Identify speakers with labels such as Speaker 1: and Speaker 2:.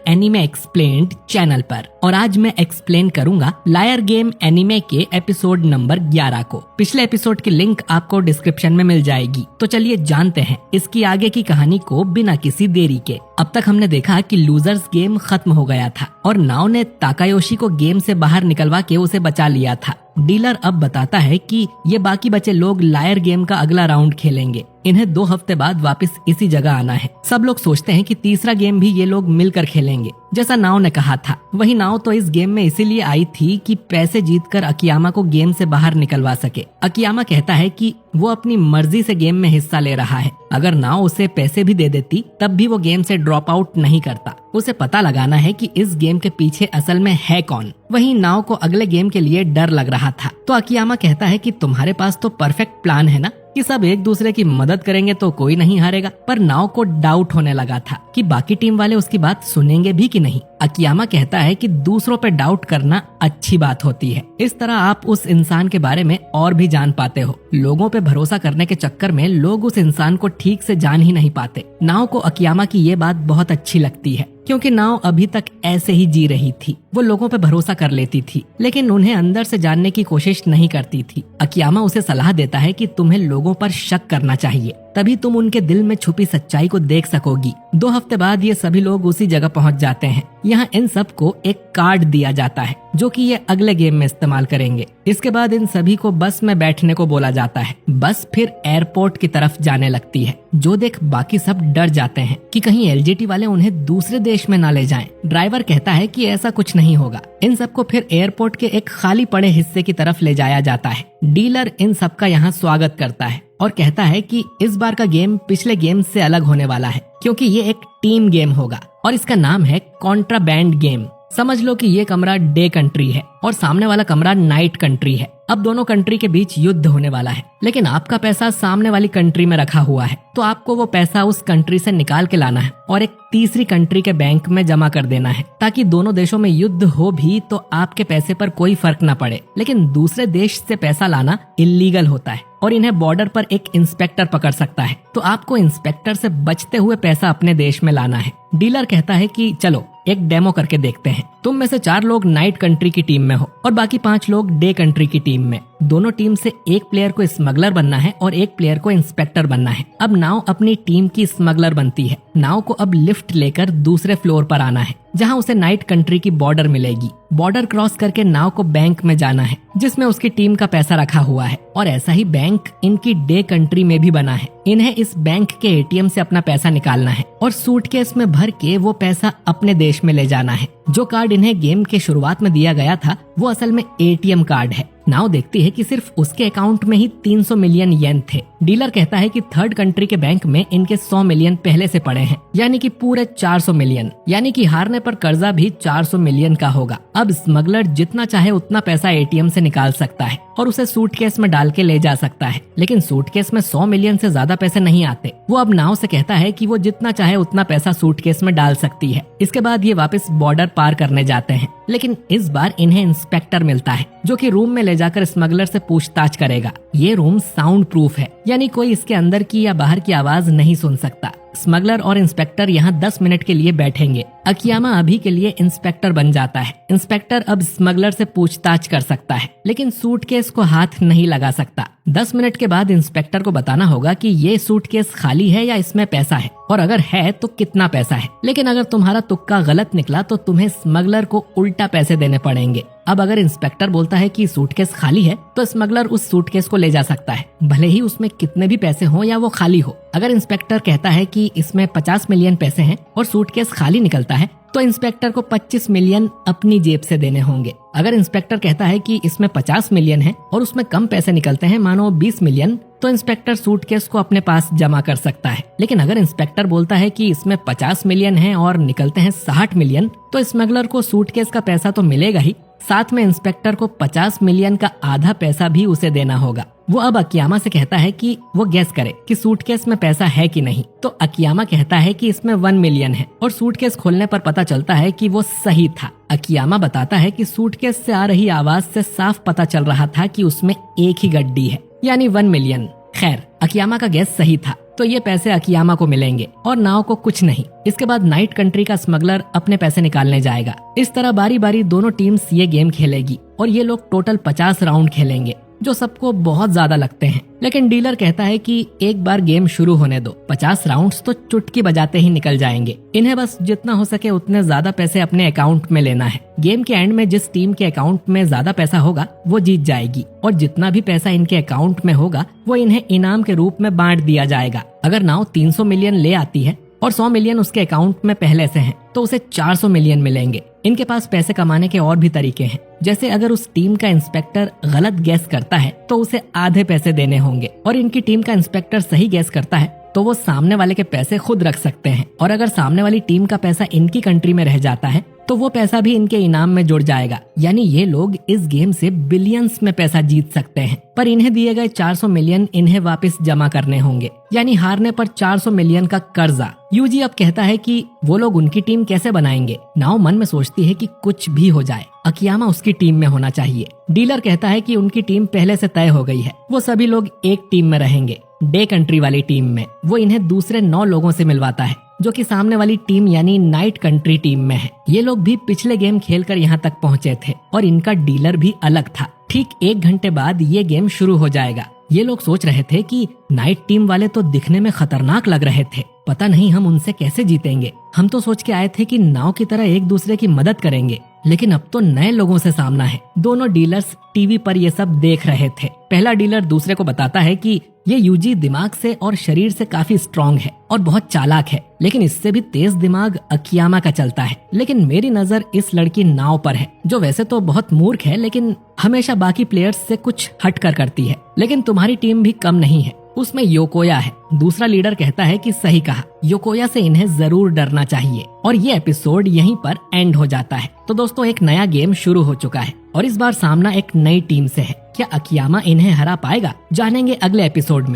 Speaker 1: Anime explained channel पर। और आज मैं एक्सप्लेन करूंगा लायर गेम एनिमे के एपिसोड नंबर 11 को। पिछले एपिसोड की लिंक आपको डिस्क्रिप्शन में मिल जाएगी। तो चलिए जानते हैं इसकी आगे की कहानी को बिना किसी देरी के। अब तक हमने देखा कि लूजर्स गेम खत्म हो गया था और नाओ ने ताकायोशी को गेम से बाहर निकलवा के उसे बचा लिया था। डीलर अब बताता है कि ये बाकी बचे लोग लायर गेम का अगला राउंड खेलेंगे। इन्हें 2 हफ्ते बाद वापस इसी जगह आना है। सब लोग सोचते हैं कि तीसरा गेम भी ये लोग मिलकर खेलेंगे, जैसा नाओ ने कहा था। वही नाओ तो इस गेम में इसीलिए आई थी कि पैसे जीतकर अकियामा को गेम से बाहर निकलवा सके। अकियामा कहता है कि वो अपनी मर्जी से गेम में हिस्सा ले रहा है। अगर नाओ उसे पैसे भी दे देती तब भी वो गेम से ड्रॉप आउट नहीं करता। उसे पता लगाना है कि इस गेम के पीछे असल में है कौन। वहीं नाओ को अगले गेम के लिए डर लग रहा था। तो अकियामा कहता है कि तुम्हारे पास तो परफेक्ट प्लान है ना, कि सब एक दूसरे की मदद करेंगे तो कोई नहीं हारेगा। पर नाओ को डाउट होने लगा था कि बाकी टीम वाले उसकी बात सुनेंगे भी कि नहीं। अकियामा कहता है कि दूसरों पे डाउट करना अच्छी बात होती है। इस तरह आप उस इंसान के बारे में और भी जान पाते हो। लोगों पे भरोसा करने के चक्कर में लोग उस इंसान को ठीक से जान ही नहीं पाते। नाओ को अकियामा की ये बात बहुत अच्छी लगती है, क्योंकि नाओ अभी तक ऐसे ही जी रही थी। वो लोगों पे भरोसा कर लेती थी, लेकिन उन्हें अंदर से जानने की कोशिश नहीं करती थी। अकियामा उसे सलाह देता है कि तुम्हें लोगों पर शक करना चाहिए, तभी तुम उनके दिल में छुपी सच्चाई को देख सकोगी। 2 हफ्ते बाद ये सभी लोग उसी जगह पहुंच जाते हैं। यहाँ इन सब को एक कार्ड दिया जाता है जो कि ये अगले गेम में इस्तेमाल करेंगे। इसके बाद इन सभी को बस में बैठने को बोला जाता है। बस फिर एयरपोर्ट की तरफ जाने लगती है, जो देख बाकी सब डर जाते हैं कि कहीं एलजीटी वाले उन्हें दूसरे देश में ना ले जाएं। ड्राइवर कहता है कि ऐसा कुछ नहीं होगा। इन सबको फिर एयरपोर्ट के एक खाली पड़े हिस्से की तरफ ले जाया जाता है। डीलर इन सबका यहाँ स्वागत करता है और कहता है कि इस बार का गेम पिछले गेम से अलग होने वाला है, क्योंकि ये एक टीम गेम होगा और इसका नाम है कॉन्ट्राबैंड गेम। समझ लो कि ये कमरा डे कंट्री है और सामने वाला कमरा नाइट कंट्री है। अब दोनों कंट्री के बीच युद्ध होने वाला है, लेकिन आपका पैसा सामने वाली कंट्री में रखा हुआ है, तो आपको वो पैसा उस कंट्री से निकाल के लाना है और एक तीसरी कंट्री के बैंक में जमा कर देना है, ताकि दोनों देशों में युद्ध हो भी तो आपके पैसे पर कोई फर्क न पड़े। लेकिन दूसरे देश से पैसा लाना इल्लीगल होता है और इन्हें बॉर्डर पर एक इंस्पेक्टर पकड़ सकता है, तो आपको इंस्पेक्टर से बचते हुए पैसा अपने देश में लाना है। डीलर कहता है कि चलो एक डेमो करके देखते हैं। तुम में से 4 लोग नाइट कंट्री की टीम में हो और बाकी 5 लोग डे कंट्री की टीम में। दोनों टीम से एक प्लेयर को स्मगलर बनना है और एक प्लेयर को इंस्पेक्टर बनना है। अब नाओ अपनी टीम की स्मगलर बनती है। नाओ को अब लिफ्ट लेकर दूसरे फ्लोर पर आना है, जहां उसे नाइट कंट्री की बॉर्डर मिलेगी। बॉर्डर क्रॉस करके नाओ को बैंक में जाना है, जिसमें उसकी टीम का पैसा रखा हुआ है, और ऐसा ही बैंक इनकी डे कंट्री में भी बना है। इन्हें इस बैंक के एटीएम से अपना पैसा निकालना है और सूटकेस में भर के वो पैसा अपने देश में ले जाना है। जो कार्ड इन्हें गेम के शुरुआत में दिया गया था वो असल में एटीएम कार्ड है। नाओ देखती है कि सिर्फ उसके अकाउंट में ही 300 मिलियन येन थे। डीलर कहता है कि थर्ड कंट्री के बैंक में इनके 100 मिलियन पहले से पड़े हैं, यानी कि पूरे 400 मिलियन, यानी कि हारने पर कर्जा भी 400 मिलियन का होगा। अब स्मगलर जितना चाहे उतना पैसा एटीएम से निकाल सकता है और उसे सूटकेस में डाल के ले जा सकता है, लेकिन सूटकेस में 100 मिलियन से ज्यादा पैसे नहीं आते। वो अब नाओ से कहता है कि वो जितना चाहे उतना पैसा सूटकेस में डाल सकती है। इसके बाद ये वापस बॉर्डर पार करने जाते हैं, लेकिन इस बार इन्हें इंस्पेक्टर मिलता है, जो कि रूम में ले जाकर स्मगलर से पूछताछ करेगा। ये रूम साउंड प्रूफ है, यानी कोई इसके अंदर की या बाहर की आवाज नहीं सुन सकता। स्मगलर और इंस्पेक्टर यहाँ 10 मिनट के लिए बैठेंगे। अकियामा अभी के लिए इंस्पेक्टर बन जाता है। इंस्पेक्टर अब स्मगलर से पूछताछ कर सकता है, लेकिन सूटकेस को हाथ नहीं लगा सकता। 10 मिनट के बाद इंस्पेक्टर को बताना होगा कि ये सूटकेस खाली है या इसमें पैसा है, और अगर है तो कितना पैसा है। लेकिन अगर तुम्हारा तुक्का गलत निकला तो तुम्हें स्मगलर को उल्टा पैसे देने पड़ेंगे। अब अगर इंस्पेक्टर बोलता है कि सूटकेस खाली है तो स्मगलर उस सूटकेस को ले जा सकता है, भले ही उसमें कितने भी पैसे हो या वो खाली हो। अगर इंस्पेक्टर कहता है कि इसमें 50 मिलियन पैसे हैं और सूटकेस खाली निकलता है तो इंस्पेक्टर को 25 मिलियन अपनी जेब से देने होंगे। अगर इंस्पेक्टर कहता है कि इसमें 50 मिलियन है और उसमें कम पैसे निकलते हैं, मानो 20 मिलियन, तो इंस्पेक्टर सूटकेस को अपने पास जमा कर सकता है। लेकिन अगर इंस्पेक्टर बोलता है कि इसमें 50 मिलियन है और निकलते हैं 60 मिलियन, तो स्मगलर को सूटकेस का पैसा तो मिलेगा ही, साथ में इंस्पेक्टर को 50 मिलियन का आधा पैसा भी उसे देना होगा। वो अब अकियामा से कहता है कि वो गेस करे कि सूटकेस में पैसा है कि नहीं, तो अकियामा कहता है कि इसमें 1 मिलियन है और सूटकेस खोलने पर पता चलता है कि वो सही था। अकियामा बताता है कि सूटकेस से आ रही आवाज से साफ पता चल रहा था कि उसमें एक ही गड्डी है, यानी 1 मिलियन। खैर, अकियामा का गैस सही था, तो ये पैसे अकियामा को मिलेंगे और नाओ को कुछ नहीं। इसके बाद नाइट कंट्री का स्मगलर अपने पैसे निकालने जाएगा। इस तरह बारी बारी दोनों टीम्स ये गेम खेलेगी और ये लोग टोटल 50 राउंड खेलेंगे, जो सबको बहुत ज्यादा लगते हैं। लेकिन डीलर कहता है कि एक बार गेम शुरू होने दो, 50 राउंड्स तो चुटकी बजाते ही निकल जाएंगे। इन्हें बस जितना हो सके उतने ज्यादा पैसे अपने अकाउंट में लेना है। गेम के एंड में जिस टीम के अकाउंट में ज्यादा पैसा होगा वो जीत जाएगी और जितना भी पैसा इनके अकाउंट में होगा वो इन्हें इनाम के रूप में बांट दिया जाएगा। अगर नाव 300 मिलियन ले आती है और 100 मिलियन उसके अकाउंट में पहले से हैं, तो उसे 400 मिलियन मिलेंगे। इनके पास पैसे कमाने के और भी तरीके हैं, जैसे अगर उस टीम का इंस्पेक्टर गलत गैस करता है तो उसे आधे पैसे देने होंगे, और इनकी टीम का इंस्पेक्टर सही गैस करता है तो वो सामने वाले के पैसे खुद रख सकते हैं। और अगर सामने वाली टीम का पैसा इनकी कंट्री में रह जाता है तो वो पैसा भी इनके इनाम में जुड़ जाएगा। यानी ये लोग इस गेम से बिलियंस में पैसा जीत सकते हैं, पर इन्हें दिए गए 400 मिलियन इन्हें वापस जमा करने होंगे, यानी हारने पर 400 मिलियन का कर्जा। यूजी अब कहता है कि वो लोग उनकी टीम कैसे बनाएंगे। नाओ मन में सोचती है कि कुछ भी हो जाए, अकियामा उसकी टीम में होना चाहिए। डीलर कहता है कि उनकी टीम पहले से तय हो गई है, वो सभी लोग एक टीम में रहेंगे, डे कंट्री वाली टीम में। वो इन्हें दूसरे 9 लोगों से मिलवाता है जो कि सामने वाली टीम यानी नाइट कंट्री टीम में है। ये लोग भी पिछले गेम खेलकर यहाँ तक पहुँचे थे और इनका डीलर भी अलग था। ठीक 1 घंटे बाद ये गेम शुरू हो जाएगा। ये लोग सोच रहे थे कि नाइट टीम वाले तो दिखने में खतरनाक लग रहे थे, पता नहीं हम उनसे कैसे जीतेंगे। हम तो सोच के आए थे कि नाव की तरह एक दूसरे की मदद करेंगे, लेकिन अब तो नए लोगों से सामना है। दोनों डीलर्स टीवी पर ये सब देख रहे थे। पहला डीलर दूसरे को बताता है कि ये यूजी दिमाग से और शरीर से काफी स्ट्रांग है और बहुत चालाक है, लेकिन इससे भी तेज दिमाग अकियामा का चलता है। लेकिन मेरी नजर इस लड़की नाव पर है, जो वैसे तो बहुत मूर्ख है लेकिन हमेशा बाकी प्लेयर्स से कुछ हट कर करती है। लेकिन तुम्हारी टीम भी कम नहीं है, उसमें योकोया है। दूसरा लीडर कहता है कि सही कहा, योकोया से इन्हें जरूर डरना चाहिए। और ये एपिसोड यहीं पर एंड हो जाता है। तो दोस्तों, एक नया गेम शुरू हो चुका है और इस बार सामना एक नई टीम से है। क्या अकियामा इन्हें हरा पाएगा? जानेंगे अगले एपिसोड में।